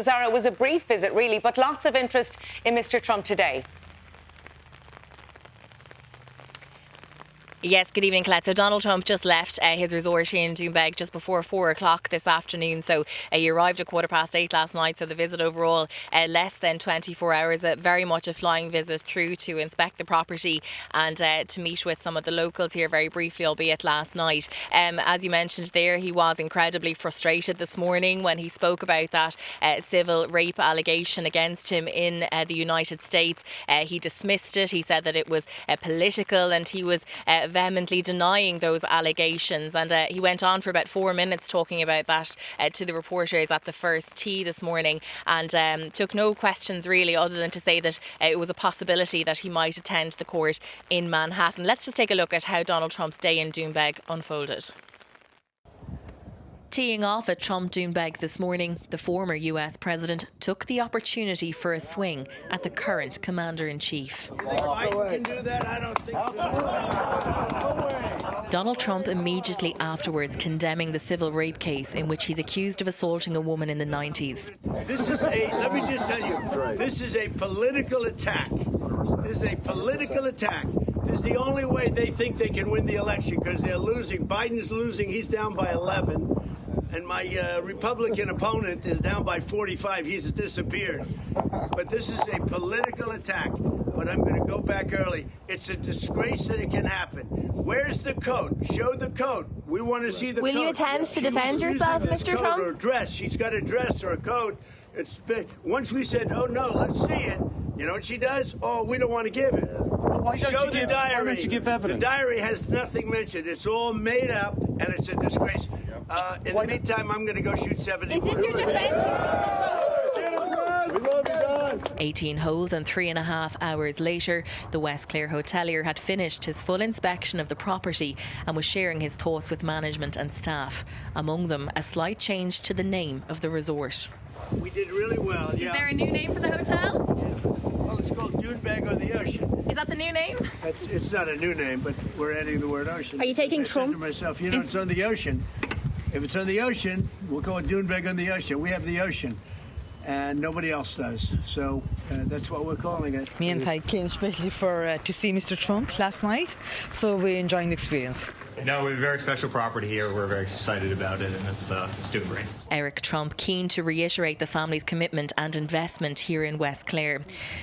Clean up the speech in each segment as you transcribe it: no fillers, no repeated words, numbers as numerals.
Zara, it was a brief visit, really, but lots of interest in Mr. Trump today. Yes, good evening, Colette. So Donald Trump just left his resort in Doonbeg just before 4 o'clock this afternoon. So he arrived at 8:15 last night. So the visit overall less than 24 hours. Very much a flying visit through to inspect the property and to meet with some of the locals here very briefly, albeit last night. As you mentioned there, he was incredibly frustrated this morning when he spoke about that civil rape allegation against him in the United States. He dismissed it. He said that it was political, and he was vehemently denying those allegations, and he went on for about 4 minutes talking about that to the reporters at the first tee this morning, and took no questions really, other than to say that it was a possibility that he might attend the court in Manhattan. Let's just take a look at how Donald Trump's day in Doonbeg unfolded. Teeing off at Trump Doonbeg this morning, the former US president took the opportunity for a swing at the current commander-in-chief. Donald Trump immediately afterwards condemning the civil rape case in which he's accused of assaulting a woman in the 90s. Let me just tell you, this is a political attack. This is a political attack. This is the only way they think they can win the election, because they're losing. Biden's losing. He's down by 11. And my Republican opponent is down by 45. He's disappeared. But this is a political attack. But I'm going to go back early. It's a disgrace that it can happen. Where's the coat? Show the coat. We want to see the coat. Will you attempt to defend yourself, Mr. Trump? Or a dress. She's got a dress or a coat. Once we said, oh, no, let's see it. You know what she does? Oh, we don't want to give it. Show the diary. Why don't you give evidence? The diary has nothing mentioned. It's all made up, and it's a disgrace. In the meantime, I'm going to go shoot 70. Is this your defense? 18 holes and 3.5 hours later, the West Clare hotelier had finished his full inspection of the property and was sharing his thoughts with management and staff. Among them, a slight change to the name of the resort. We did really well, yeah. Is there a new name for the hotel? Well, it's called Doonbeg on the Ocean. Is that the new name? It's not a new name, but we're adding the word ocean. Are you taking Trump? I said to myself, you know, it's on the ocean. If it's on the ocean, we'll call it Doonbeg on the Ocean. We have the ocean, and nobody else does. So that's what we're calling it. Me and I came especially to see Mr. Trump last night, so we're enjoying the experience. No, we have a very special property here. We're very excited about it, and it's doing great. Eric Trump keen to reiterate the family's commitment and investment here in West Clare.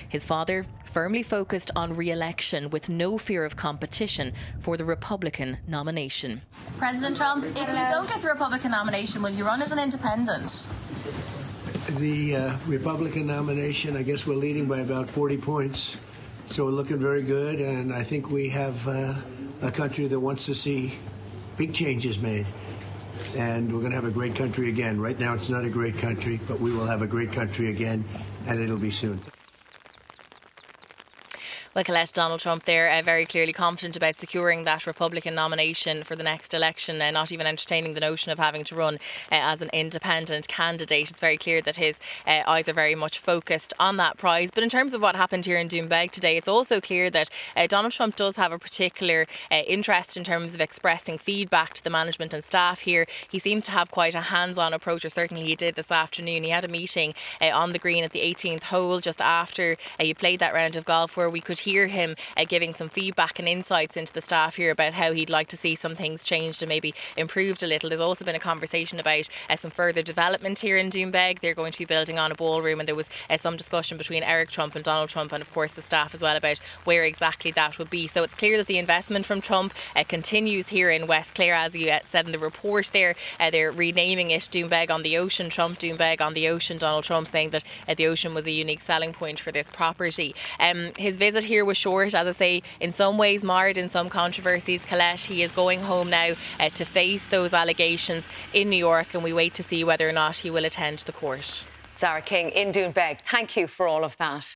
His father firmly focused on re-election with no fear of competition for the Republican nomination. President Trump, if you don't get the Republican nomination, will you run as an independent? The Republican nomination, I guess we're leading by about 40 points. So we're looking very good, and I think we have a country that wants to see big changes made. And we're going to have a great country again. Right now it's not a great country, but we will have a great country again, and it'll be soon. Well, Colette, Donald Trump there very clearly confident about securing that Republican nomination for the next election, not even entertaining the notion of having to run as an independent candidate. It's very clear that his eyes are very much focused on that prize. But in terms of what happened here in Doonbeg today, it's also clear that Donald Trump does have a particular interest in terms of expressing feedback to the management and staff here. He seems to have quite a hands-on approach, or certainly he did this afternoon. He had a meeting on the green at the 18th hole just after he played that round of golf, where we could hear him giving some feedback and insights into the staff here about how he'd like to see some things changed and maybe improved a little. There's also been a conversation about some further development here in Doonbeg. They're going to be building on a ballroom, and there was some discussion between Eric Trump and Donald Trump, and of course the staff as well, about where exactly that would be. So it's clear that the investment from Trump continues here in West Clare, as you said in the report there. They're renaming it Doonbeg on the Ocean, Trump Doonbeg on the Ocean. Donald Trump saying that the ocean was a unique selling point for this property. His visit here was short, as I say, in some ways marred in some controversies. Colette, he is going home now to face those allegations in New York, and we wait to see whether or not he will attend the court. Zara King in Doonbeg, thank you for all of that.